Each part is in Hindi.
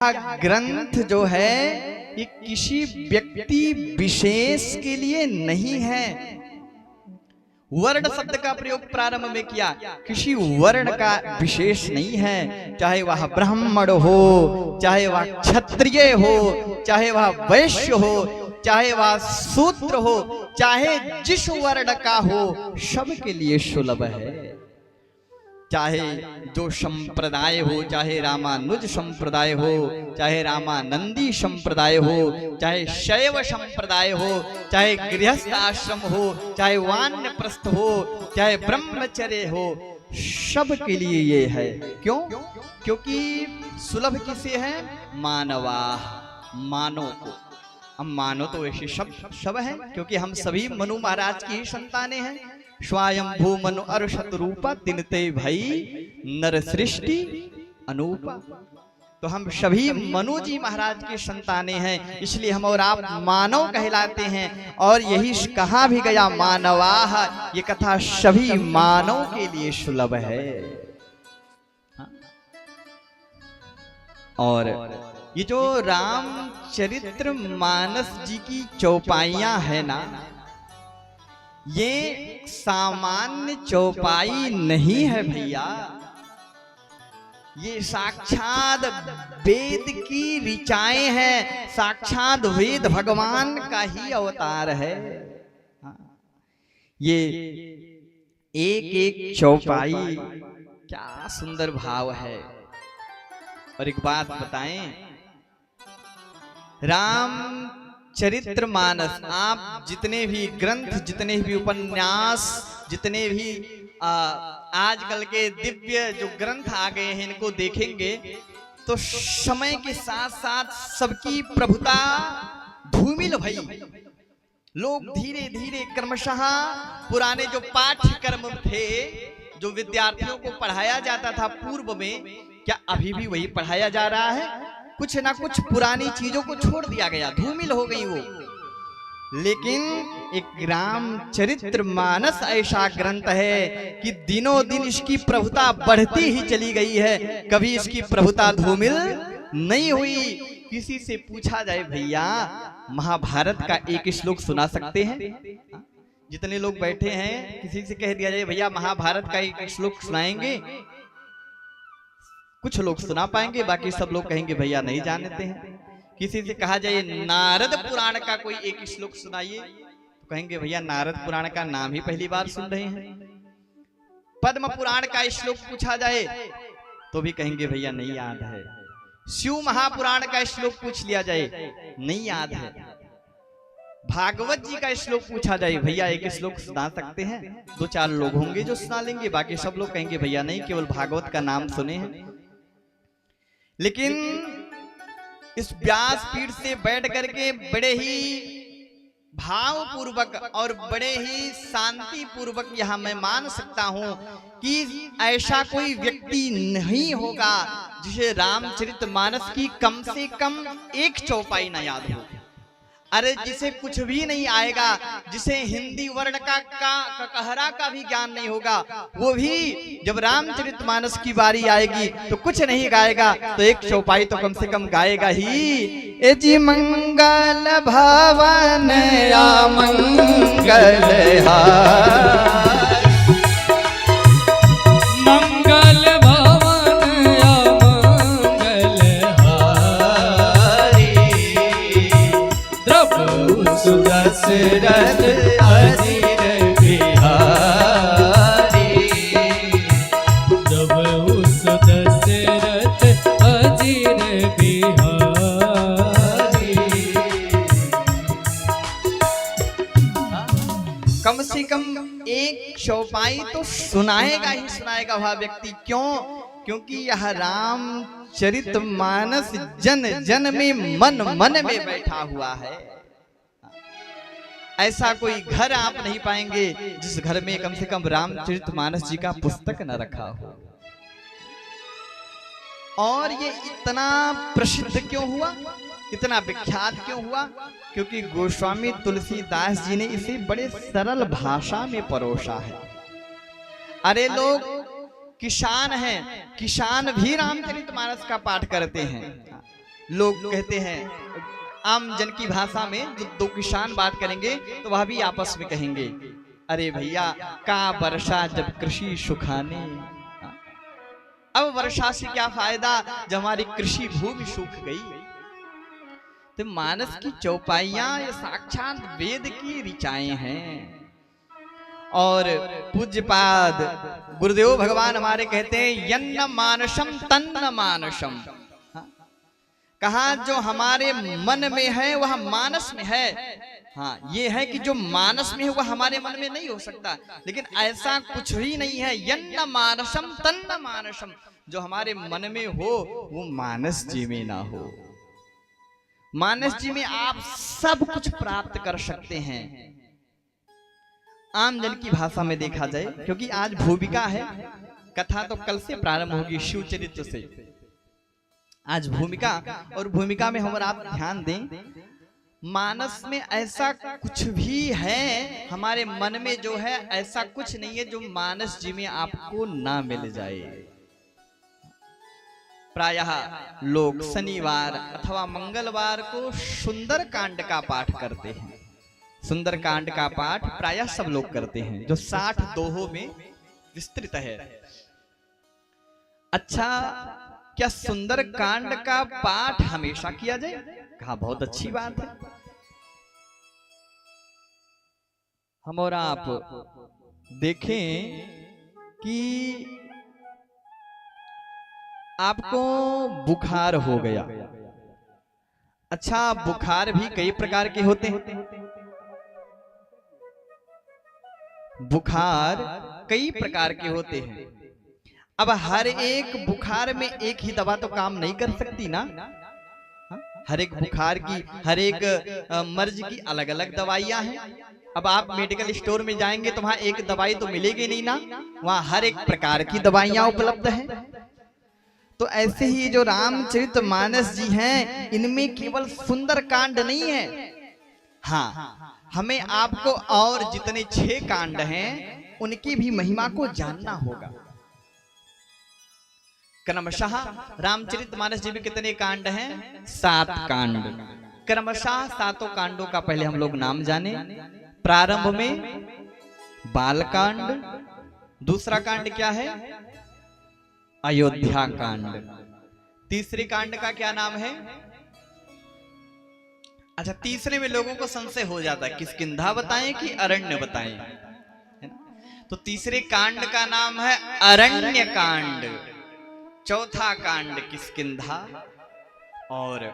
ग्रंथ जो है ये किसी व्यक्ति विशेष के लिए नहीं है। वर्ण शब्द का प्रयोग प्रारंभ में किया, किसी वर्ण का विशेष नहीं है। चाहे वह ब्राह्मण हो, चाहे वह क्षत्रिय हो, चाहे वह वैश्य हो, चाहे वह शूद्र हो, चाहे जिस वर्ण का हो, सबके लिए सुलभ है। चाहे जो संप्रदाय हो, चाहे रामानुज संप्रदाय हो, चाहे रामानंदी संप्रदाय हो, चाहे शैव संप्रदाय हो, चाहे गृहस्थ आश्रम हो, चाहे वानप्रस्थ हो, चाहे ब्रह्मचर्य हो, सब के लिए ये है। क्यों? क्योंकि सुलभ किसे है? मानवा, मानो को। हम मानो तो ऐसे सब है, क्योंकि हम सभी मनु महाराज की ही संतानें हैं। स्वयं भू मनु अरुषत रूपा तिनते भई नर सृष्टि अनूपा। तो हम सभी मनु जी महाराज की संतानें हैं, इसलिए हम और आप मानव कहलाते हैं। और यही कहा भी गया मानवाह, ये कथा सभी मानव के लिए सुलभ है। और ये जो रामचरित्र मानस जी की चौपाइयां है ना, ये सामान्य चौपाई नहीं है भैया। ये साक्षात वेद की ऋचाएं हैं, साक्षात वेद भगवान का ही अवतार है। ये एक एक चौपाई क्या सुंदर भाव है। और एक बात बताएं, रामचरित्र मानस, आप जितने भी ग्रंथ, जितने भी उपन्यास, जितने भी आजकल के दिव्य जो ग्रंथ आ गए हैं, इनको देखेंगे तो समय के साथ साथ सबकी प्रभुता धूमिल भई। लोग धीरे धीरे क्रमशः पुराने जो पाठ्यक्रम थे, जो विद्यार्थियों को पढ़ाया जाता था पूर्व में, क्या अभी भी वही पढ़ाया जा रहा है? कुछ ना कुछ पुरानी चीजों को छोड़ दिया गया, धूमिल हो गई वो। लेकिन एक रामचरित्र मानस ऐसा ग्रंथ है कि दिनों दिन इसकी प्रभुता बढ़ती ही चली गई है, कभी इसकी प्रभुता धूमिल नहीं हुई। किसी से पूछा जाए भैया महाभारत का एक श्लोक सुना सकते हैं? जितने लोग बैठे हैं, किसी से कह दिया जाए भैया महाभारत का एक श्लोक सुनाएंगे, कुछ लोग सुना पाएंगे, बाकी सब लोग कहेंगे भैया नहीं जानते हैं। किसी से कहा जाए नारद पुराण का कोई एक श्लोक सुनाइए, तो कहेंगे भैया नारद पुराण का नाम ही पहली बार सुन रहे हैं। पद्म पुराण का श्लोक पूछा जाए तो भी कहेंगे भैया नहीं याद है। शिव महापुराण का श्लोक पूछ लिया जाए, नहीं याद है। भागवत जी का श्लोक पूछा जाए, भैया एक श्लोक सुना सकते हैं? दो चार लोग होंगे जो सुना लेंगे, बाकी सब लोग कहेंगे भैया नहीं, केवल भागवत का नाम सुने हैं। लेकिन इस व्यास पीठ से बैठ करके बड़े ही भाव पूर्वक और बड़े ही शांति पूर्वक यह मैं मान सकता हूं कि ऐसा कोई व्यक्ति नहीं होगा जिसे रामचरितमानस की कम से कम एक चौपाई न याद हो। अरे जिसे कुछ भी नहीं आएगा, जिसे हिंदी वर्ण का कहरा का भी ज्ञान नहीं होगा, वो भी जब रामचरितमानस की बारी आएगी तो कुछ नहीं गाएगा, तो एक चौपाई तो कम से कम गाएगा ही। ए जी मंगल भवन या मंगल दशरथ अजीर बिहारी, जब उस दशरथ अजीर बिहारी। कम से कम एक चौपाई तो सुनाएगा ही सुनाएगा वह व्यक्ति। क्यों? क्योंकि यह रामचरितमानस जन जन में मन मन में बैठा हुआ है। ऐसा कोई घर आप नहीं पाएंगे जिस घर में कम से कम रामचरितमानस जी का पुस्तक न रखा हो। और ये इतना प्रसिद्ध क्यों हुआ, इतना विख्यात क्यों हुआ? क्योंकि गोस्वामी तुलसीदास जी ने इसे बड़े सरल भाषा में परोसा है। अरे लोग किसान हैं, किसान भी रामचरितमानस का पाठ करते हैं। लोग कहते हैं, आम जन की भाषा में दो किसान बात करेंगे तो वह भी आपस में कहेंगे, अरे भैया का वर्षा जब कृषि सुखाने। अब वर्षा से क्या फायदा जब हमारी कृषि भूमि सूख गई। तो मानस की चौपाइयां ये साक्षात वेद की ऋचाएं हैं। और पूज्यपाद गुरुदेव भगवान हमारे कहते हैं, यन्न मानसम तन्न मानसम। कहा जो हमारे मन में है वह मानस में है। हाँ, ये है कि जो मानस में है वह हमारे मन में नहीं हो सकता, लेकिन ऐसा कुछ ही नहीं है। यन्न मानसम तन्न मानसम, जो हमारे मन में हो वो मानस जी में ना हो। मानस जी में आप सब कुछ प्राप्त कर सकते हैं। आम जन की भाषा में देखा जाए, क्योंकि आज भूमिका है, कथा तो कल से प्रारंभ होगी शिव चरित्र से। आज भूमिका, और भूमिका में हम और आप ध्यान दें, मानस में ऐसा कुछ भी है, हमारे मन में जो है ऐसा कुछ नहीं है जो मानस जी में आपको ना मिल जाए। प्रायः लोग शनिवार अथवा मंगलवार को सुंदर कांड का पाठ करते हैं। सुंदर कांड का पाठ प्रायः सब लोग करते हैं, जो 60 दोहों में विस्तृत है। अच्छा, क्या सुंदर कांड का पाठ हमेशा किया जाए? कहा बहुत अच्छी बात है। हम और आप देखें कि आपको बुखार हो गया। अच्छा, बुखार भी कई प्रकार के होते हैं। बुखार कई प्रकार के होते हैं। अब हर एक बुखार में एक ही दवा तो काम नहीं कर सकती ना। हर एक बुखार की, हर एक मर्ज की अलग अलग दवाइयां हैं। अब आप मेडिकल स्टोर में जाएंगे तो वहां एक दवाई तो मिलेगी नहीं ना, वहां हर एक प्रकार की दवाइयां उपलब्ध हैं। तो ऐसे ही जो रामचरितमानस जी हैं, इनमें केवल सुंदर कांड नहीं है। हाँ, हमें आपको और जितने 6 कांड हैं उनकी भी महिमा को जानना होगा। क्रमशः रामचरितमानस जी में कितने कांड हैं? 7 कांड। क्रमशः 7 कांडों का पहले हम लोग नाम जाने। प्रारंभ में बालकांड, दूसरा कांड क्या है? अयोध्या कांड। तीसरे कांड का क्या नाम है? अच्छा, तीसरे में लोगों को संशय हो जाता है, किष्किंधा बताएं कि अरण्य बताएं। तो तीसरे कांड का नाम है अरण्य कांड, चौथा कांड किष्किंधा, और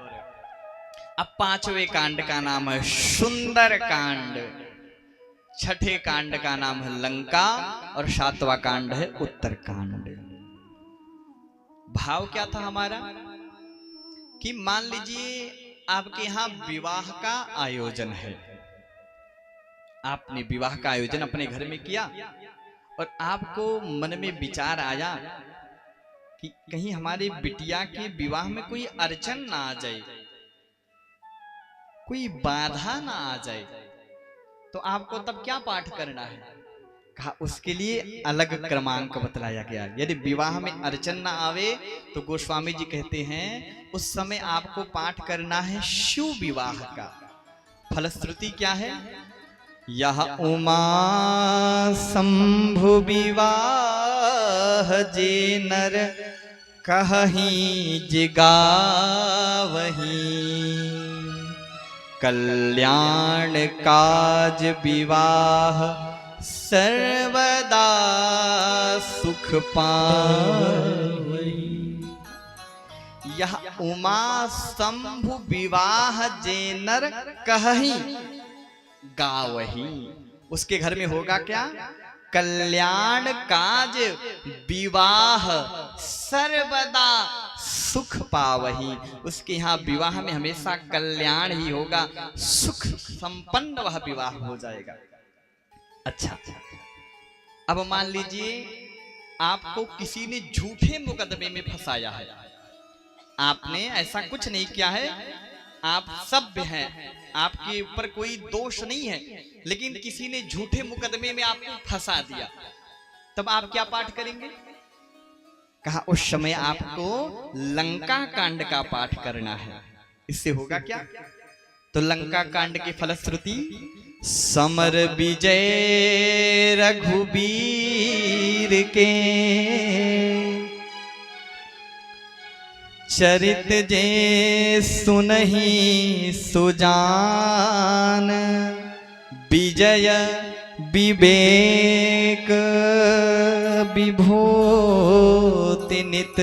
अब 5वें कांड का नाम है सुंदर कांड, छठे कांड का नाम है लंका, और 7वां कांड है उत्तर कांड। भाव क्या था हमारा कि मान लीजिए आपके यहां विवाह का आयोजन है। आपने विवाह का आयोजन अपने घर में किया और आपको मन में विचार आया कि कहीं हमारी बिटिया के विवाह में कोई अड़चन ना आ जाए, कोई बाधा ना आ जाए, तो आपको तब क्या पाठ करना है? कहा उसके लिए अलग क्रमांक बतलाया गया। यदि विवाह में अड़चन ना आवे तो गोस्वामी जी कहते हैं उस समय आपको पाठ करना है शिव विवाह का। फलश्रुति क्या है? यह उमा शंभु विवाह जे नर कहहीं जिगावहीं, कल्याण काज विवाह सर्वदा सुख पावई। यह उमा शंभु विवाह जे नर कहहीं गावहीं, उसके घर में होगा क्या? कल्याण काज विवाह सर्वदा सुख पावही। उसके यहाँ विवाह में हमेशा कल्याण ही होगा, सुख संपन्न वह विवाह हो जाएगा। अच्छा, अब मान लीजिए आपको किसी ने झूठे मुकदमे में फंसाया है। आपने ऐसा कुछ नहीं किया है, आप सभ्य हैं, आपके ऊपर कोई दोष नहीं है, लेकिन किसी ने झूठे मुकदमे में आपको फंसा दिया, तब आप क्या पाठ करेंगे? कहा उस समय आपको लंका कांड का पाठ करना है। इससे होगा क्या? तो लंका कांड की फलश्रुति समर विजय रघुबीर के चरित जे सुनहि सुजान विजय विवेक विभूति नित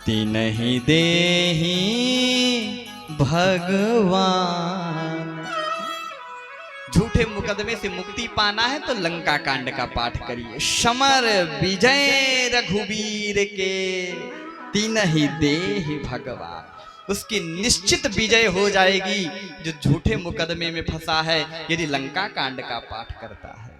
तिनहि देहि भगवान। झूठे मुकदमे से मुक्ति पाना है तो लंका कांड का पाठ करिए। समर विजय रघुवीर के तिनहि देहि भगवान। उसकी निश्चित विजय हो जाएगी जो झूठे मुकदमे में फंसा है यदि लंका कांड का पाठ करता है।